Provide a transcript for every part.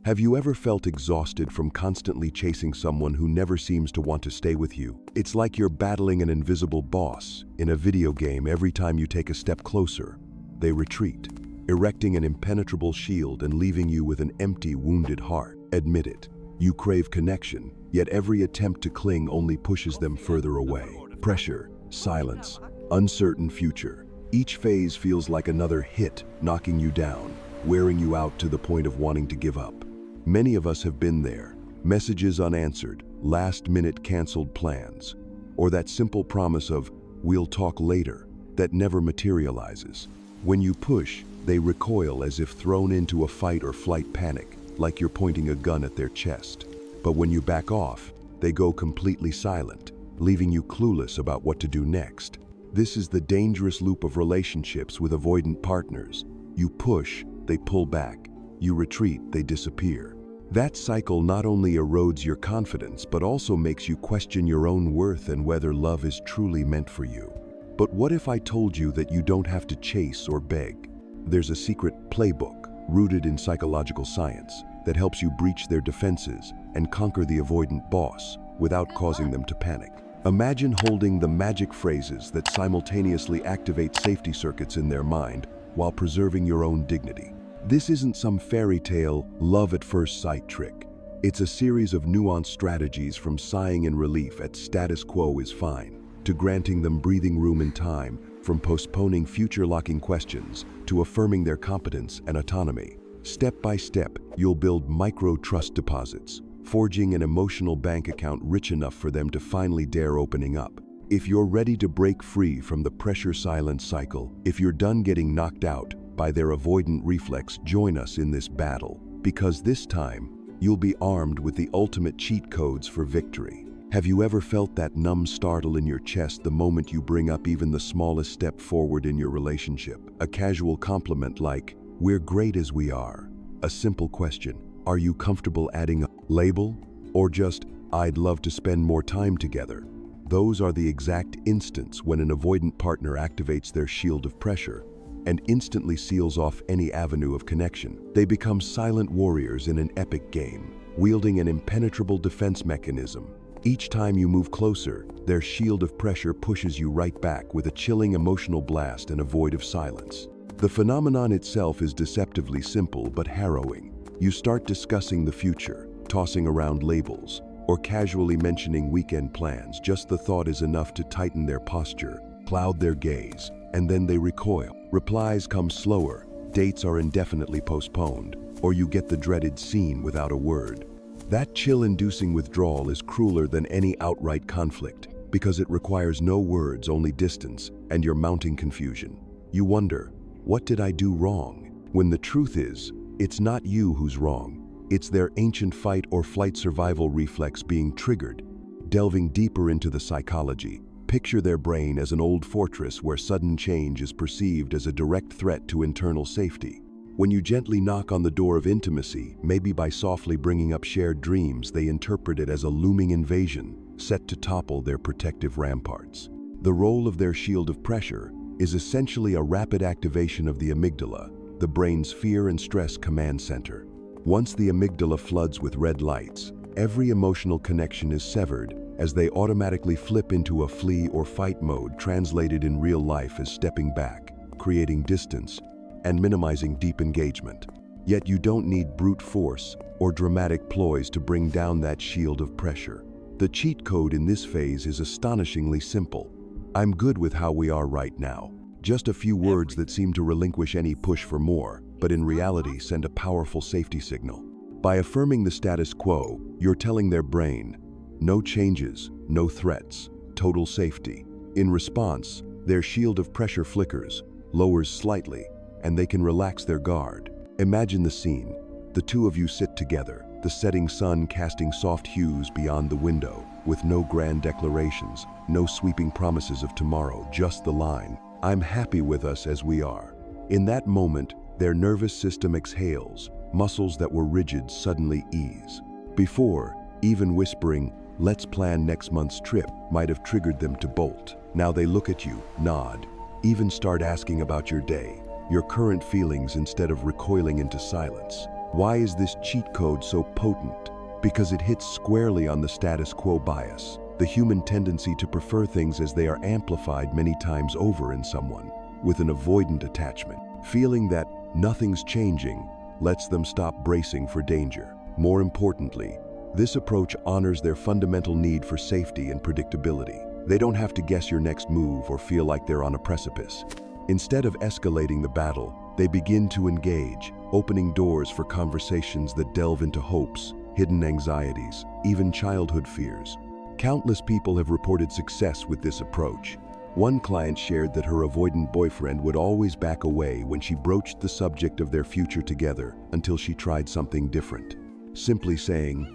Have you ever felt exhausted from constantly chasing someone who never seems to want to stay with you? It's like you're battling an invisible boss in a video game. Every time you take a step closer, they retreat, erecting an impenetrable shield and leaving you with an empty, wounded heart. Admit it, you crave connection, yet every attempt to cling only pushes them further away. Pressure, silence, uncertain future. Each phase feels like another hit, knocking you down, wearing you out to the point of wanting to give up. Many of us have been there. Messages unanswered, last-minute canceled plans, or that simple promise of, "We'll talk later," that never materializes. When you push, they recoil as if thrown into a fight or flight panic, like you're pointing a gun at their chest. But when you back off, they go completely silent, leaving you clueless about what to do next. This is the dangerous loop of relationships with avoidant partners. You push, they pull back. You retreat, they disappear. That cycle not only erodes your confidence, but also makes you question your own worth and whether love is truly meant for you. But what if I told you that you don't have to chase or beg? There's a secret playbook rooted in psychological science that helps you breach their defenses and conquer the avoidant boss without causing them to panic. Imagine holding the magic phrases that simultaneously activate safety circuits in their mind while preserving your own dignity. This isn't some fairy tale, love at first sight trick. It's a series of nuanced strategies, from sighing in relief at status quo is fine, to granting them breathing room and time, from postponing future-locking questions to affirming their competence and autonomy. Step by step, you'll build micro-trust deposits, forging an emotional bank account rich enough for them to finally dare opening up. If you're ready to break free from the pressure-silence cycle, if you're done getting knocked out by their avoidant reflex, join us in this battle, because this time, you'll be armed with the ultimate cheat codes for victory. Have you ever felt that numb startle in your chest the moment you bring up even the smallest step forward in your relationship? A casual compliment like, "We're great as we are." A simple question, "Are you comfortable adding a label?" Or just, "I'd love to spend more time together." Those are the exact instants when an avoidant partner activates their shield of pressure and instantly seals off any avenue of connection. They become silent warriors in an epic game, wielding an impenetrable defense mechanism. Each time you move closer, their shield of pressure pushes you right back with a chilling emotional blast and a void of silence. The phenomenon itself is deceptively simple but harrowing. You start discussing the future, tossing around labels, or casually mentioning weekend plans. Just the thought is enough to tighten their posture, cloud their gaze, and then they recoil. Replies come slower, dates are indefinitely postponed, or you get the dreaded scene without a word. That chill-inducing withdrawal is crueler than any outright conflict, because it requires no words, only distance, and your mounting confusion. You wonder, what did I do wrong? When the truth is, it's not you who's wrong. It's their ancient fight or flight survival reflex being triggered. Delving deeper into the psychology, picture their brain as an old fortress where sudden change is perceived as a direct threat to internal safety. When you gently knock on the door of intimacy, maybe by softly bringing up shared dreams, they interpret it as a looming invasion, set to topple their protective ramparts. The role of their shield of pressure is essentially a rapid activation of the amygdala, the brain's fear and stress command center. Once the amygdala floods with red lights, every emotional connection is severed, as they automatically flip into a flee or fight mode, translated in real life as stepping back, creating distance, and minimizing deep engagement. Yet you don't need brute force or dramatic ploys to bring down that shield of pressure. The cheat code in this phase is astonishingly simple. I'm good with how we are right now. Just a few words that seem to relinquish any push for more, but in reality send a powerful safety signal. By affirming the status quo, you're telling their brain, no changes, no threats, total safety. In response, their shield of pressure flickers, lowers slightly, and they can relax their guard. Imagine the scene. The two of you sit together, the setting sun casting soft hues beyond the window, with no grand declarations, no sweeping promises of tomorrow, just the line, "I'm happy with us as we are." In that moment, their nervous system exhales, muscles that were rigid suddenly ease. Before, even whispering, "Let's plan next month's trip," might have triggered them to bolt. Now they look at you, nod, even start asking about your day, your current feelings, instead of recoiling into silence. Why is this cheat code so potent? Because it hits squarely on the status quo bias, the human tendency to prefer things as they are amplified many times over in someone, with an avoidant attachment. Feeling that nothing's changing lets them stop bracing for danger. More importantly, this approach honors their fundamental need for safety and predictability. They don't have to guess your next move or feel like they're on a precipice. Instead of escalating the battle, they begin to engage, opening doors for conversations that delve into hopes, hidden anxieties, even childhood fears. Countless people have reported success with this approach. One client shared that her avoidant boyfriend would always back away when she broached the subject of their future together until she tried something different. Simply saying,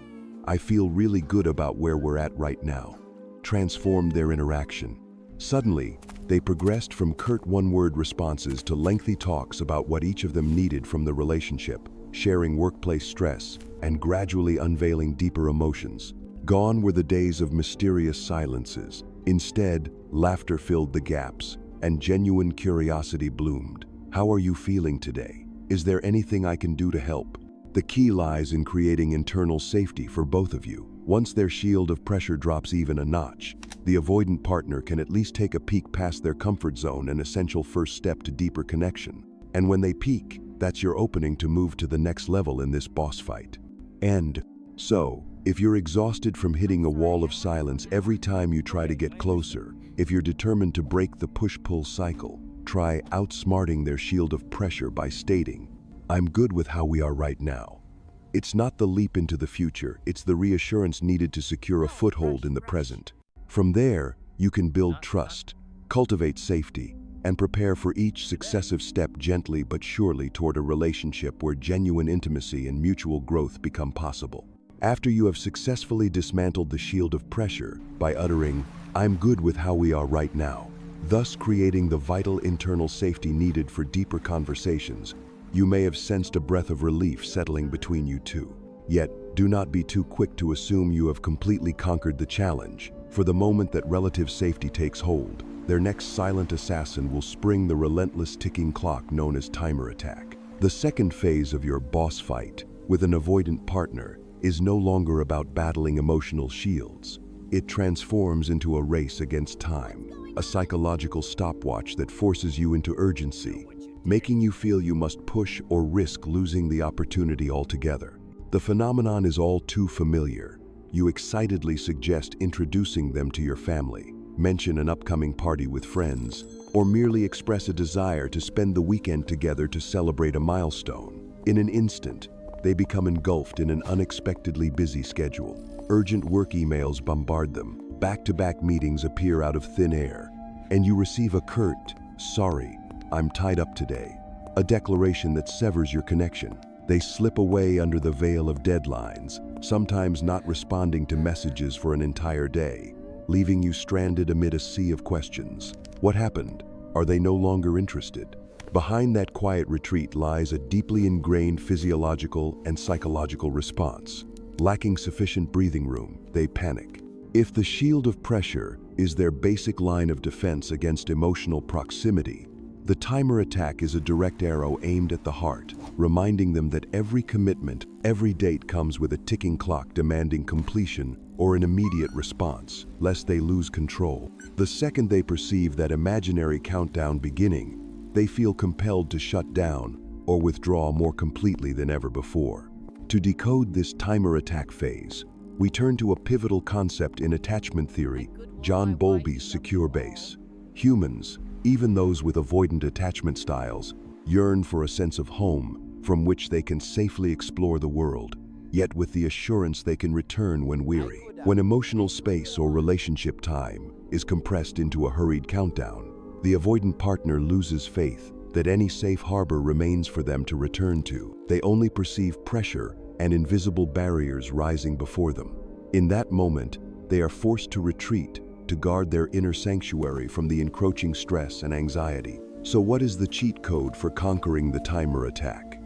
"I feel really good about where we're at right now," transformed their interaction. Suddenly, they progressed from curt one-word responses to lengthy talks about what each of them needed from the relationship, sharing workplace stress, and gradually unveiling deeper emotions. Gone were the days of mysterious silences. Instead, laughter filled the gaps, and genuine curiosity bloomed. How are you feeling today? Is there anything I can do to help? The key lies in creating internal safety for both of you. Once their shield of pressure drops even a notch, the avoidant partner can at least take a peek past their comfort zone, an essential first step to deeper connection. And when they peak, that's your opening to move to the next level in this boss fight. And so, if you're exhausted from hitting a wall of silence every time you try to get closer, if you're determined to break the push-pull cycle, try outsmarting their shield of pressure by stating, "I'm good with how we are right now." It's not the leap into the future, it's the reassurance needed to secure a foothold in the present. From there, you can build trust, cultivate safety, and prepare for each successive step gently but surely toward a relationship where genuine intimacy and mutual growth become possible. After you have successfully dismantled the shield of pressure by uttering, "I'm good with how we are right now," thus creating the vital internal safety needed for deeper conversations, you may have sensed a breath of relief settling between you two. Yet, do not be too quick to assume you have completely conquered the challenge. For the moment that relative safety takes hold, their next silent assassin will spring the relentless ticking clock known as timer attack. The second phase of your boss fight with an avoidant partner is no longer about battling emotional shields. It transforms into a race against time, a psychological stopwatch that forces you into urgency, making you feel you must push or risk losing the opportunity altogether. The phenomenon is all too familiar. You excitedly suggest introducing them to your family, mention an upcoming party with friends, or merely express a desire to spend the weekend together to celebrate a milestone. In an instant, they become engulfed in an unexpectedly busy schedule. Urgent work emails bombard them, back-to-back meetings appear out of thin air, and you receive a curt, "Sorry, I'm tied up today," a declaration that severs your connection. They slip away under the veil of deadlines, sometimes not responding to messages for an entire day, leaving you stranded amid a sea of questions. What happened? Are they no longer interested? Behind that quiet retreat lies a deeply ingrained physiological and psychological response. Lacking sufficient breathing room, they panic. If the shield of pressure is their basic line of defense against emotional proximity, the timer attack is a direct arrow aimed at the heart, reminding them that every commitment, every date comes with a ticking clock demanding completion or an immediate response, lest they lose control. The second they perceive that imaginary countdown beginning, they feel compelled to shut down or withdraw more completely than ever before. To decode this timer attack phase, we turn to a pivotal concept in attachment theory, John Bowlby's secure base. Humans, even those with avoidant attachment styles, yearn for a sense of home from which they can safely explore the world, yet with the assurance they can return when weary. When emotional space or relationship time is compressed into a hurried countdown, the avoidant partner loses faith that any safe harbor remains for them to return to. They only perceive pressure and invisible barriers rising before them. In that moment, they are forced to retreat to guard their inner sanctuary from the encroaching stress and anxiety. So what is the cheat code for conquering the timer attack?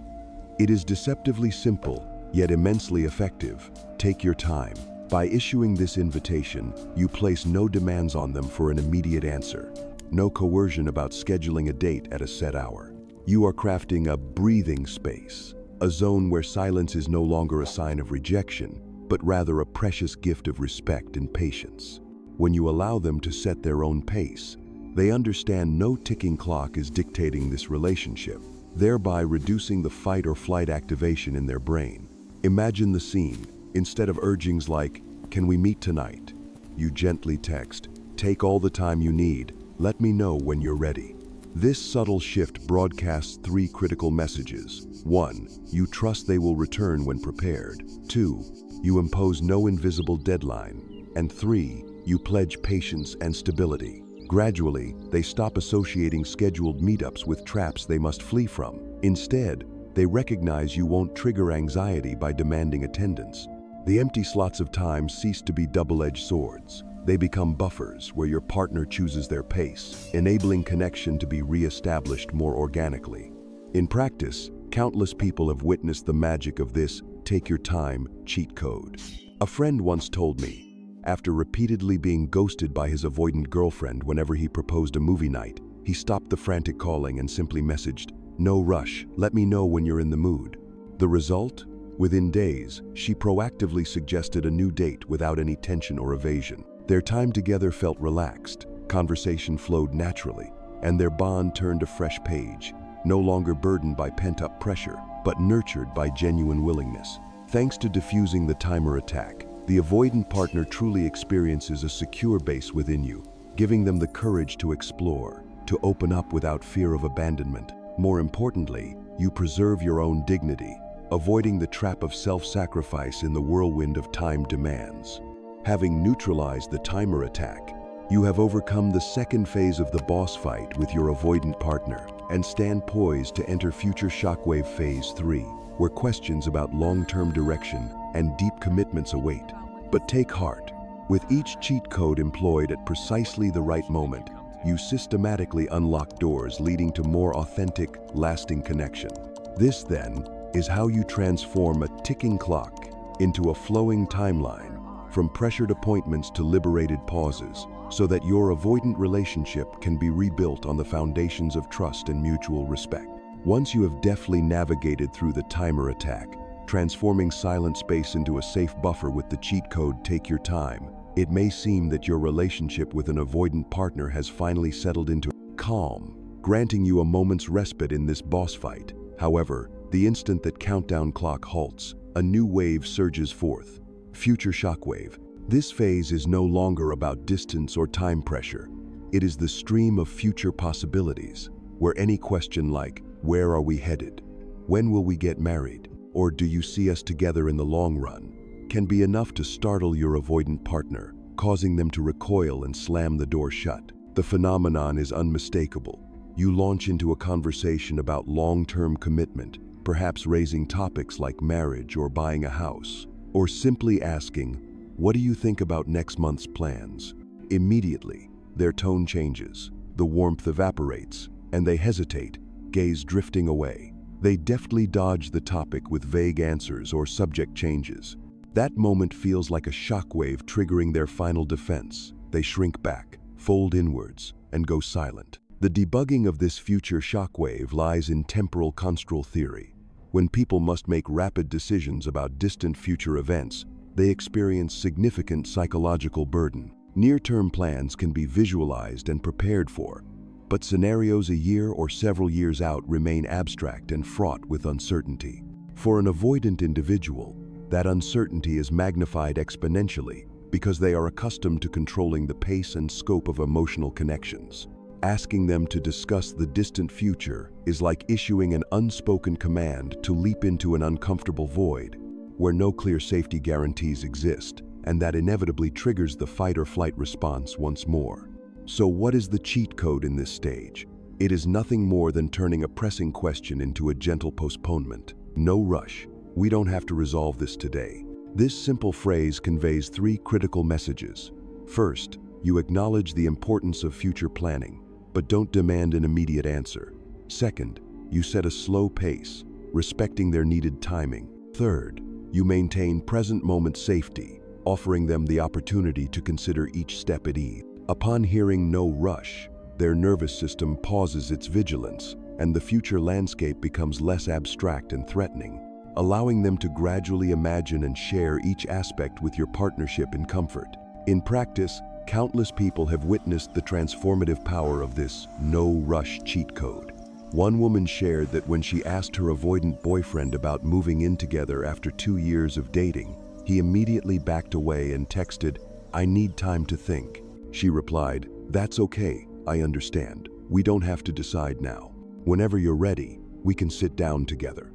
It is deceptively simple, yet immensely effective. Take your time. By issuing this invitation, you place no demands on them for an immediate answer, no coercion about scheduling a date at a set hour. You are crafting a breathing space, a zone where silence is no longer a sign of rejection, but rather a precious gift of respect and patience. When you allow them to set their own pace, they understand no ticking clock is dictating this relationship, thereby reducing the fight or flight activation in their brain. Imagine the scene. Instead of urgings like, "Can we meet tonight?" you gently text, "Take all the time you need, let me know when you're ready." This subtle shift broadcasts three critical messages. 1. You trust they will return when prepared. 2. You impose no invisible deadline. And 3. You pledge patience and stability. Gradually, they stop associating scheduled meetups with traps they must flee from. Instead, they recognize you won't trigger anxiety by demanding attendance. The empty slots of time cease to be double-edged swords. They become buffers where your partner chooses their pace, enabling connection to be re-established more organically. In practice, countless people have witnessed the magic of this "take your time" cheat code. A friend once told me, after repeatedly being ghosted by his avoidant girlfriend whenever he proposed a movie night, he stopped the frantic calling and simply messaged, "No rush, let me know when you're in the mood." The result? Within days, she proactively suggested a new date without any tension or evasion. Their time together felt relaxed, conversation flowed naturally, and their bond turned a fresh page, no longer burdened by pent-up pressure, but nurtured by genuine willingness. Thanks to diffusing the timer attack, the avoidant partner truly experiences a secure base within you, giving them the courage to explore, to open up without fear of abandonment. More importantly, you preserve your own dignity, avoiding the trap of self-sacrifice in the whirlwind of time demands. Having neutralized the timer attack, you have overcome the second phase of the boss fight with your avoidant partner and stand poised to enter future shockwave phase 3, where questions about long-term direction and deep commitments await. But take heart. With each cheat code employed at precisely the right moment, you systematically unlock doors leading to more authentic, lasting connection. This, then, is how you transform a ticking clock into a flowing timeline, from pressured appointments to liberated pauses, so that your avoidant relationship can be rebuilt on the foundations of trust and mutual respect. Once you have deftly navigated through the timer attack, transforming silent space into a safe buffer with the cheat code "Take your time," it may seem that your relationship with an avoidant partner has finally settled into calm, granting you a moment's respite in this boss fight. However, the instant that countdown clock halts, a new wave surges forth. Future shockwave. This phase is no longer about distance or time pressure. It is the stream of future possibilities, where any question like, "Where are we headed? When will we get married? Or do you see us together in the long run?" can be enough to startle your avoidant partner, causing them to recoil and slam the door shut. The phenomenon is unmistakable. You launch into a conversation about long-term commitment, perhaps raising topics like marriage or buying a house, or simply asking, "What do you think about next month's plans?" Immediately, their tone changes, the warmth evaporates, and they hesitate, gaze drifting away. They deftly dodge the topic with vague answers or subject changes. That moment feels like a shockwave triggering their final defense. They shrink back, fold inwards, and go silent. The debugging of this future shockwave lies in temporal construal theory. When people must make rapid decisions about distant future events, they experience significant psychological burden. Near-term plans can be visualized and prepared for, but scenarios a year or several years out remain abstract and fraught with uncertainty. For an avoidant individual, that uncertainty is magnified exponentially because they are accustomed to controlling the pace and scope of emotional connections. Asking them to discuss the distant future is like issuing an unspoken command to leap into an uncomfortable void where no clear safety guarantees exist, and that inevitably triggers the fight or flight response once more. So what is the cheat code in this stage? It is nothing more than turning a pressing question into a gentle postponement. No rush. We don't have to resolve this today. This simple phrase conveys three critical messages. First, you acknowledge the importance of future planning, but don't demand an immediate answer. Second, you set a slow pace, respecting their needed timing. Third, you maintain present moment safety, offering them the opportunity to consider each step at ease. Upon hearing "no rush," their nervous system pauses its vigilance, and the future landscape becomes less abstract and threatening. allowing them to gradually imagine and share each aspect with your partnership in comfort. In practice, countless people have witnessed the transformative power of this no-rush cheat code. One woman shared that when she asked her avoidant boyfriend about moving in together after 2 years of dating, he immediately backed away and texted, "I need time to think." She replied, "That's okay, I understand. We don't have to decide now. Whenever you're ready, we can sit down together."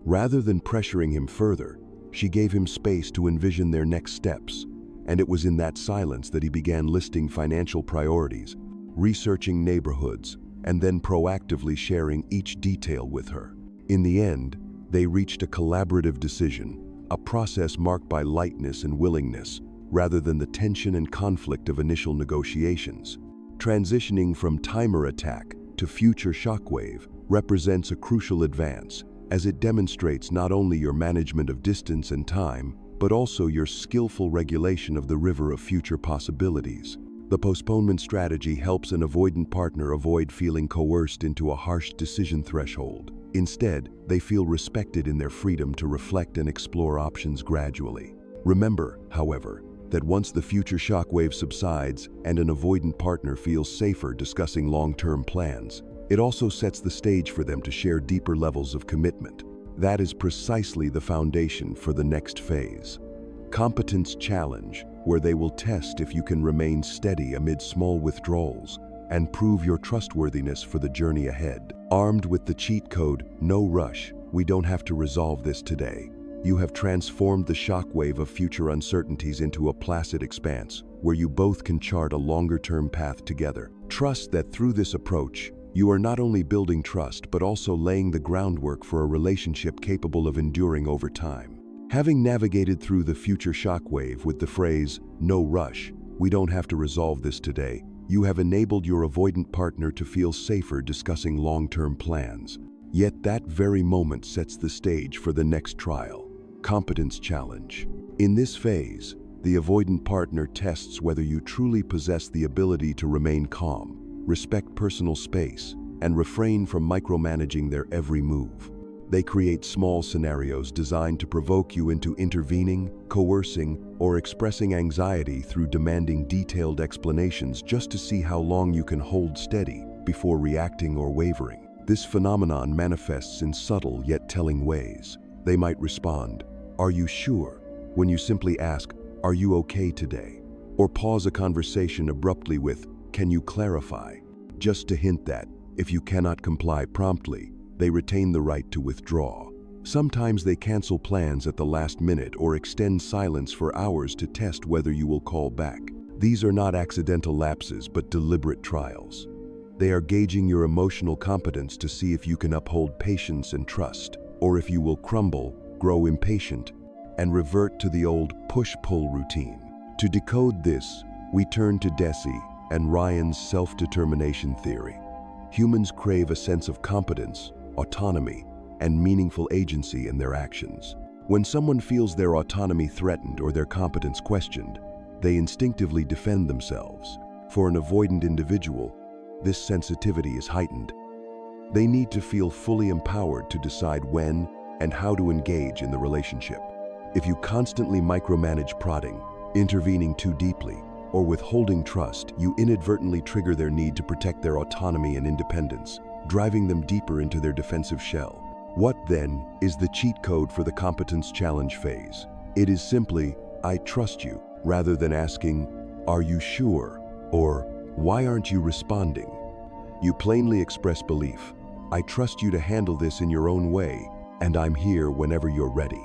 Rather than pressuring him further, she gave him space to envision their next steps, and it was in that silence that he began listing financial priorities, researching neighborhoods, and then proactively sharing each detail with her. In the end, they reached a collaborative decision, a process marked by lightness and willingness, rather than the tension and conflict of initial negotiations. Transitioning from timer attack to future shockwave represents a crucial advance, as it demonstrates not only your management of distance and time, but also your skillful regulation of the river of future possibilities. The postponement strategy helps an avoidant partner avoid feeling coerced into a harsh decision threshold. Instead, they feel respected in their freedom to reflect and explore options gradually. Remember, however, that once the future shockwave subsides and an avoidant partner feels safer discussing long-term plans, it also sets the stage for them to share deeper levels of commitment. That is precisely the foundation for the next phase. Competence challenge, where they will test if you can remain steady amid small withdrawals and prove your trustworthiness for the journey ahead. Armed with the cheat code, "No rush, we don't have to resolve this today," you have transformed the shockwave of future uncertainties into a placid expanse, where you both can chart a longer-term path together. Trust that through this approach, you are not only building trust but also laying the groundwork for a relationship capable of enduring over time. Having navigated through the future shockwave with the phrase, "No rush, we don't have to resolve this today," you have enabled your avoidant partner to feel safer discussing long-term plans. Yet that very moment sets the stage for the next trial, competence challenge. In this phase, the avoidant partner tests whether you truly possess the ability to remain calm, respect personal space, and refrain from micromanaging their every move. They create small scenarios designed to provoke you into intervening, coercing, or expressing anxiety through demanding detailed explanations just to see how long you can hold steady before reacting or wavering. This phenomenon manifests in subtle yet telling ways. They might respond, "Are you sure?" when you simply ask, "Are you okay today?" Or pause a conversation abruptly with, "Can you clarify?" just to hint that, if you cannot comply promptly, they retain the right to withdraw. Sometimes they cancel plans at the last minute or extend silence for hours to test whether you will call back. These are not accidental lapses but deliberate trials. They are gauging your emotional competence to see if you can uphold patience and trust, or if you will crumble, grow impatient, and revert to the old push-pull routine. To decode this, we turn to Deci and Ryan's self-determination theory. Humans crave a sense of competence, autonomy, and meaningful agency in their actions. When someone feels their autonomy threatened or their competence questioned, they instinctively defend themselves. For an avoidant individual, this sensitivity is heightened. They need to feel fully empowered to decide when and how to engage in the relationship. If you constantly micromanage prodding, intervening too deeply, or withholding trust, you inadvertently trigger their need to protect their autonomy and independence, driving them deeper into their defensive shell. What, then, is the cheat code for the competence challenge phase? It is simply, "I trust you," rather than asking, "Are you sure?" or "Why aren't you responding?" You plainly express belief. "I trust you to handle this in your own way, and I'm here whenever you're ready."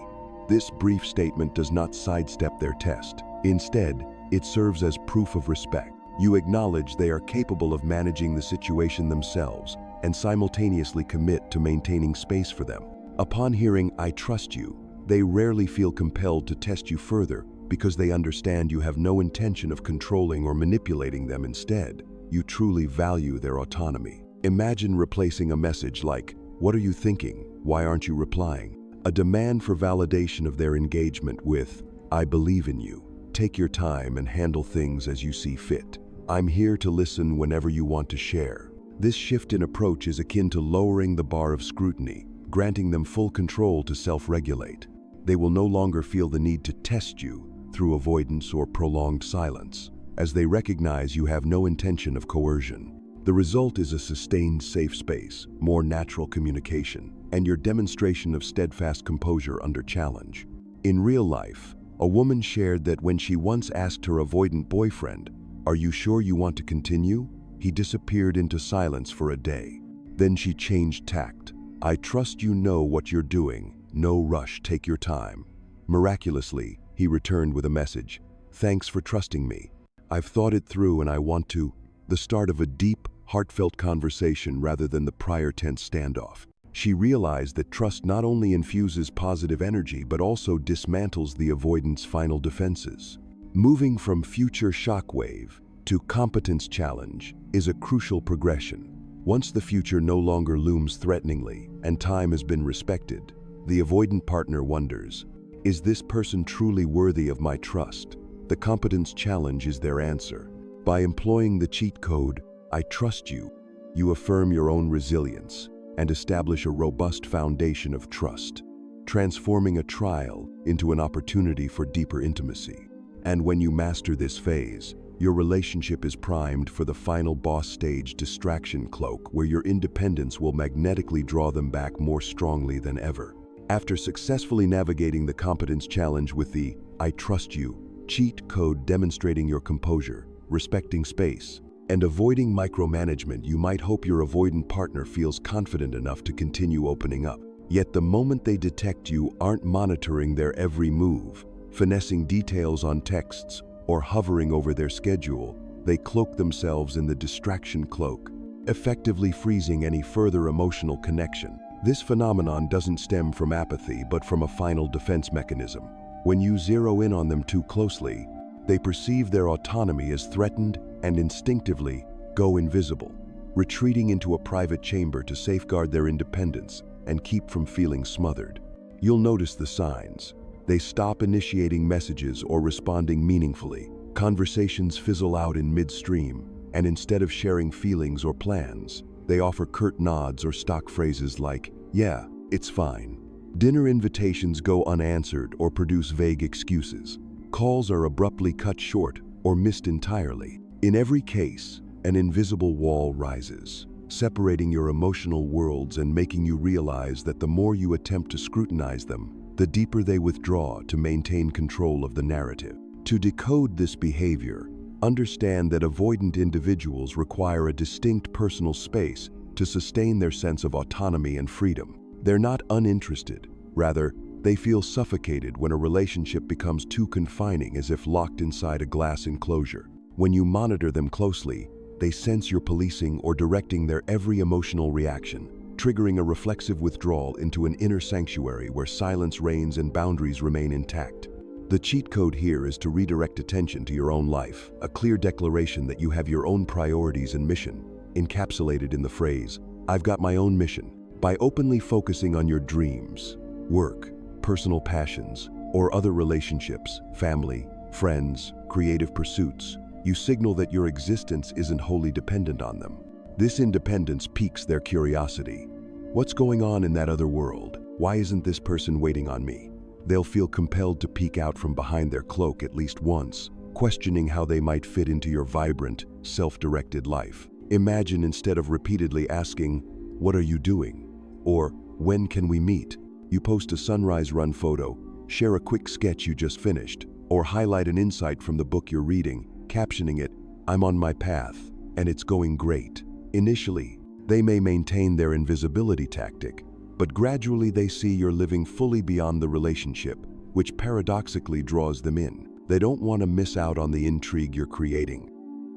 This brief statement does not sidestep their test. Instead, it serves as proof of respect. You acknowledge they are capable of managing the situation themselves and simultaneously commit to maintaining space for them. Upon hearing, "I trust you," they rarely feel compelled to test you further because they understand you have no intention of controlling or manipulating them. Instead, you truly value their autonomy. Imagine replacing a message like, "What are you thinking? Why aren't you replying?" A demand for validation of their engagement with, "I believe in you. Take your time and handle things as you see fit. I'm here to listen whenever you want to share." This shift in approach is akin to lowering the bar of scrutiny, granting them full control to self-regulate. They will no longer feel the need to test you through avoidance or prolonged silence, as they recognize you have no intention of coercion. The result is a sustained safe space, more natural communication, and your demonstration of steadfast composure under challenge. In real life, a woman shared that when she once asked her avoidant boyfriend, "Are you sure you want to continue?" he disappeared into silence for a day. Then she changed tact. "I trust you know what you're doing. No rush, take your time." Miraculously, he returned with a message. "Thanks for trusting me. I've thought it through and I want to." The start of a deep, heartfelt conversation rather than the prior tense standoff. She realized that trust not only infuses positive energy but also dismantles the avoidant's final defenses. Moving from future shockwave to competence challenge is a crucial progression. Once the future no longer looms threateningly and time has been respected, the avoidant partner wonders, is this person truly worthy of my trust? The competence challenge is their answer. By employing the cheat code, "I trust you," you affirm your own resilience and establish a robust foundation of trust, transforming a trial into an opportunity for deeper intimacy. And when you master this phase, your relationship is primed for the final boss stage, distraction cloak, where your independence will magnetically draw them back more strongly than ever. After successfully navigating the competence challenge with the "I trust you" cheat code demonstrating your composure, respecting space, and avoiding micromanagement, you might hope your avoidant partner feels confident enough to continue opening up. Yet the moment they detect you aren't monitoring their every move, finessing details on texts, or hovering over their schedule, they cloak themselves in the distraction cloak, effectively freezing any further emotional connection. This phenomenon doesn't stem from apathy but from a final defense mechanism. When you zero in on them too closely, they perceive their autonomy as threatened and instinctively go invisible, retreating into a private chamber to safeguard their independence and keep from feeling smothered. You'll notice the signs. They stop initiating messages or responding meaningfully. Conversations fizzle out in midstream, and instead of sharing feelings or plans, they offer curt nods or stock phrases like, "Yeah, it's fine." Dinner invitations go unanswered or produce vague excuses. Calls are abruptly cut short or missed entirely. In every case, an invisible wall rises, separating your emotional worlds and making you realize that the more you attempt to scrutinize them, the deeper they withdraw to maintain control of the narrative. To decode this behavior, understand that avoidant individuals require a distinct personal space to sustain their sense of autonomy and freedom. They're not uninterested. Rather, they feel suffocated when a relationship becomes too confining, as if locked inside a glass enclosure. When you monitor them closely, they sense you're policing or directing their every emotional reaction, triggering a reflexive withdrawal into an inner sanctuary where silence reigns and boundaries remain intact. The cheat code here is to redirect attention to your own life, a clear declaration that you have your own priorities and mission, encapsulated in the phrase, "I've got my own mission." By openly focusing on your dreams, work, personal passions, or other relationships, family, friends, creative pursuits, you signal that your existence isn't wholly dependent on them. This independence piques their curiosity. What's going on in that other world? Why isn't this person waiting on me? They'll feel compelled to peek out from behind their cloak at least once, questioning how they might fit into your vibrant, self-directed life. Imagine, instead of repeatedly asking, "What are you doing?" or "When can we meet?" you post a sunrise run photo, share a quick sketch you just finished, or highlight an insight from the book you're reading, captioning it, "I'm on my path, and it's going great." Initially, they may maintain their invisibility tactic, but gradually they see you're living fully beyond the relationship, which paradoxically draws them in. They don't want to miss out on the intrigue you're creating,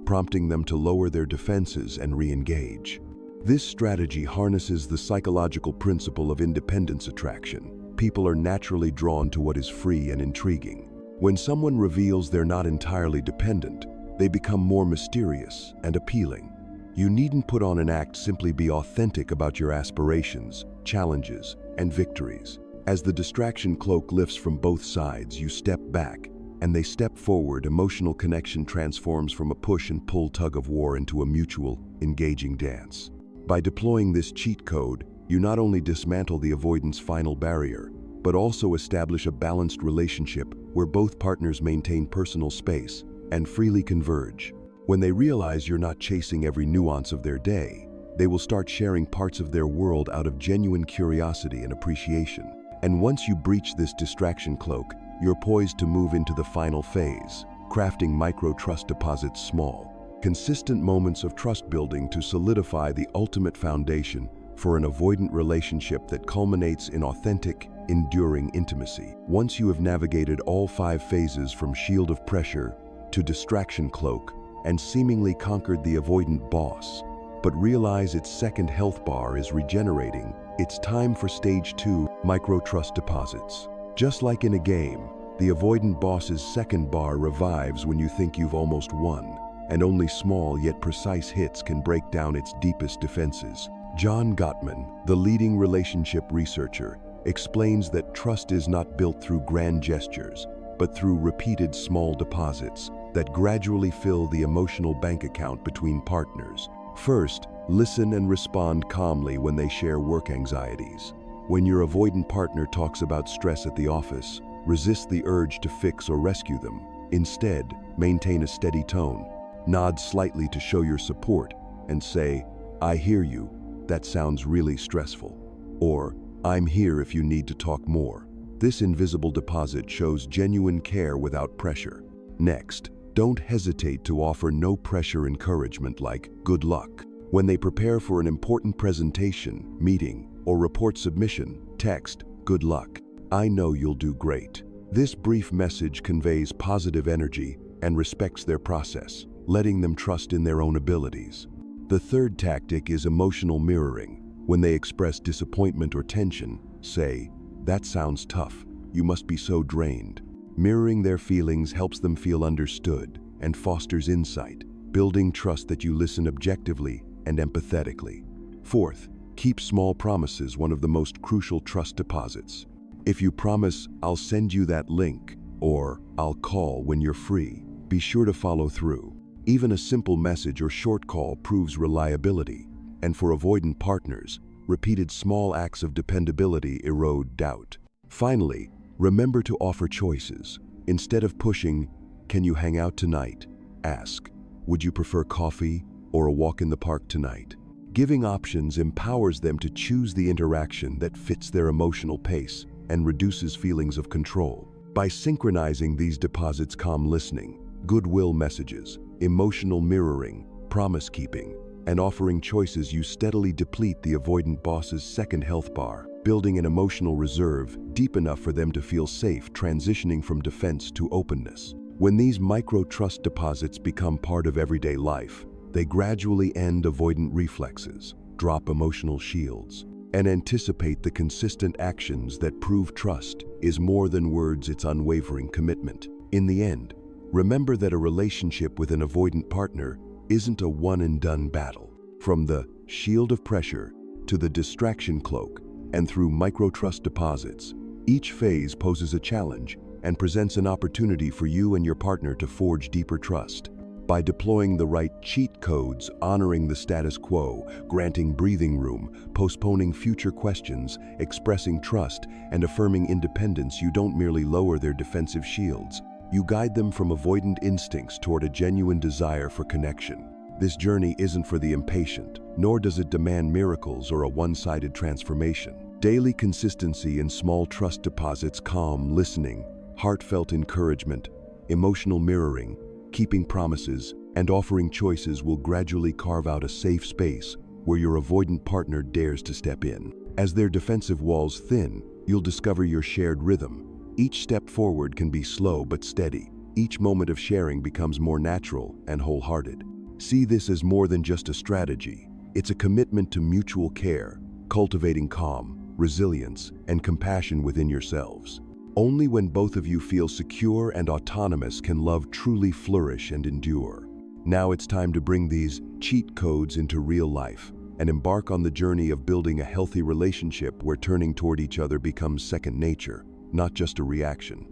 prompting them to lower their defenses and re-engage. This strategy harnesses the psychological principle of independence attraction. People are naturally drawn to what is free and intriguing. When someone reveals they're not entirely dependent, they become more mysterious and appealing. You needn't put on an act, simply be authentic about your aspirations, challenges, and victories. As the distraction cloak lifts from both sides, you step back, and they step forward. Emotional connection transforms from a push and pull tug of war into a mutual, engaging dance. By deploying this cheat code, you not only dismantle the avoidance final barrier, but also establish a balanced relationship where both partners maintain personal space and freely converge. When they realize you're not chasing every nuance of their day, they will start sharing parts of their world out of genuine curiosity and appreciation. And once you breach this distraction cloak, you're poised to move into the final phase, crafting micro-trust deposits small, consistent moments of trust building to solidify the ultimate foundation for an avoidant relationship that culminates in authentic, enduring intimacy. Once you have navigated all 5 phases from shield of pressure to distraction cloak and seemingly conquered the avoidant boss, but realize its second health bar is regenerating, it's time for stage 2, micro-trust deposits. Just like in a game, the avoidant boss's second bar revives when you think you've almost won, and only small yet precise hits can break down its deepest defenses. John Gottman, the leading relationship researcher, explains that trust is not built through grand gestures, but through repeated small deposits that gradually fill the emotional bank account between partners. First, listen and respond calmly when they share work anxieties. When your avoidant partner talks about stress at the office, resist the urge to fix or rescue them. Instead, maintain a steady tone. Nod slightly to show your support and say, "I hear you. That sounds really stressful." Or, "I'm here if you need to talk more." This invisible deposit shows genuine care without pressure. Next, don't hesitate to offer no-pressure encouragement like "good luck." When they prepare for an important presentation, meeting, or report submission, text "good luck. I know you'll do great." This brief message conveys positive energy and respects their process, letting them trust in their own abilities. The third tactic is emotional mirroring. When they express disappointment or tension, say, "That sounds tough. You must be so drained." Mirroring their feelings helps them feel understood and fosters insight, building trust that you listen objectively and empathetically. Fourth, keep small promises, one of the most crucial trust deposits. If you promise, "I'll send you that link," or "I'll call when you're free," be sure to follow through. Even a simple message or short call proves reliability, and for avoidant partners, repeated small acts of dependability erode doubt. Finally, remember to offer choices. Instead of pushing, "Can you hang out tonight?" ask, "Would you prefer coffee or a walk in the park tonight?" Giving options empowers them to choose the interaction that fits their emotional pace and reduces feelings of control. By synchronizing these deposits, calm listening, goodwill messages, emotional mirroring, promise-keeping, and offering choices, you steadily deplete the avoidant boss's second health bar, building an emotional reserve deep enough for them to feel safe transitioning from defense to openness. When these micro-trust deposits become part of everyday life, they gradually end avoidant reflexes, drop emotional shields, and anticipate the consistent actions that prove trust is more than words, it's unwavering commitment. In the end, remember that a relationship with an avoidant partner isn't a one-and-done battle. From the shield of pressure to the distraction cloak and through micro-trust deposits, each phase poses a challenge and presents an opportunity for you and your partner to forge deeper trust. By deploying the right cheat codes, honoring the status quo, granting breathing room, postponing future questions, expressing trust, and affirming independence, you don't merely lower their defensive shields. You guide them from avoidant instincts toward a genuine desire for connection. This journey isn't for the impatient, nor does it demand miracles or a one-sided transformation. Daily consistency in small trust deposits, calm listening, heartfelt encouragement, emotional mirroring, keeping promises, and offering choices will gradually carve out a safe space where your avoidant partner dares to step in. As their defensive walls thin, you'll discover your shared rhythm. Each step forward can be slow but steady. Each moment of sharing becomes more natural and wholehearted. See this as more than just a strategy. It's a commitment to mutual care, cultivating calm, resilience, and compassion within yourselves. Only when both of you feel secure and autonomous can love truly flourish and endure. Now it's time to bring these cheat codes into real life and embark on the journey of building a healthy relationship where turning toward each other becomes second nature, not just a reaction.